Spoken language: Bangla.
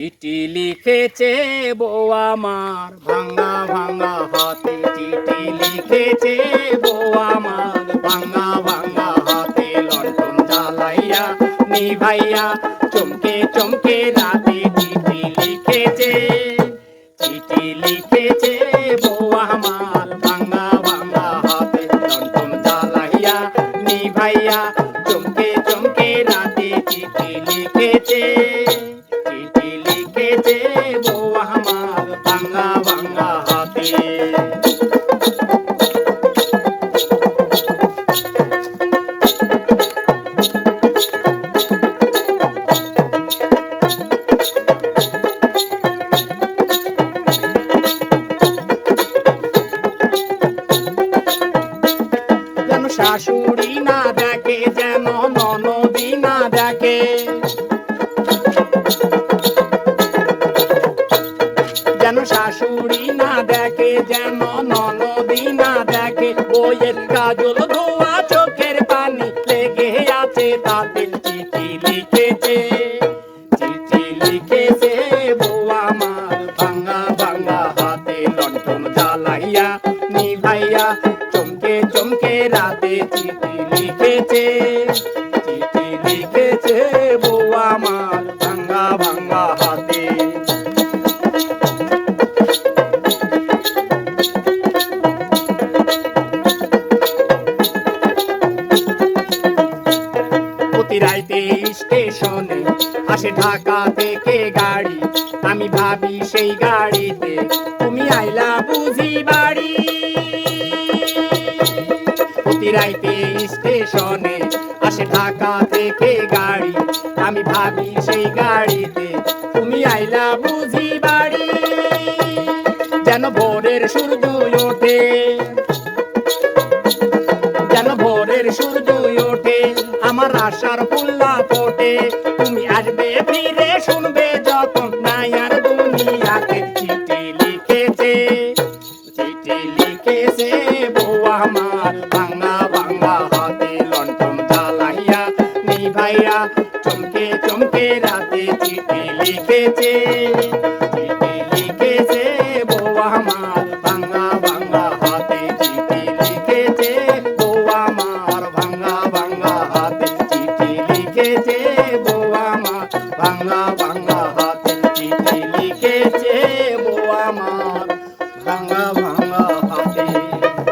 চিঠি লিখেছে বউ আমার ভাঙা ভাঙা হাতে, চিঠি লিখেছে বউ আমার ভাঙা ভাঙা হাতে, লণ্ঠন জ্বালাইয়া নিভাইয়া চমকে চমকে রাতে চিঠি লিখেছে, চিঠি লিখেছে বউ আমার ভাঙা ভাঙা হাতে, লণ্ঠন জ্বালাইয়া নিভাইয়া চমকে চমকে রাতে চিঠি লিখেছে, চিঠি লিখেছে বউ আমার ভাঙা ভাঙা হাতে। যেন শাশুড়ি না দেখে, যেন ননদি না দেখে, যেন শাশুড়ি না দেখে, যেন ননদি না দেখে, বইয়ের কাজল ধোয়া চোখের পানি লেগে আছে তাতে, চিঠি লিখেছে, চিঠি লিখেছে বউ আমার ভাঙা ভাঙা হাতে, লণ্ঠন জ্বালাইয়া নিভাইয়া চমকে চমকে রাতে চিঠি লিখেছে, চিঠি লিখেছে বউ আমার ভাঙা ভাঙা হাতে। প্রতি রাইতে স্টেশনে আসে ঢাকা থেকে গাড়ি, আমি ভাবি সেই গাড়িতে তুমি আইলা বুঝি বাড়ি। প্রতি রাইতে স্টেশনে আসে ঢাকা থেকে গাড়ি, আমি ভাবি সেই গাড়িতে তুমি আইলা বুঝি বাড়ি। যেন ভোরের সূর্য ওঠে, যেন ভোরের সূর্য ওঠে, আমার আশার ফুল্লা ফোটে, তুমি আসবে ফিরে শুনবে যখন নাই আর দুনিয়াতে। চিঠি লিখেছে, চিঠি লিখেছে বউ আমার ভাঙা ভাঙা হাতে, লণ্ঠন জ্বালাইয়া নিভাইয়া চমকে চমকে রাতে চিঠি লিখেছে।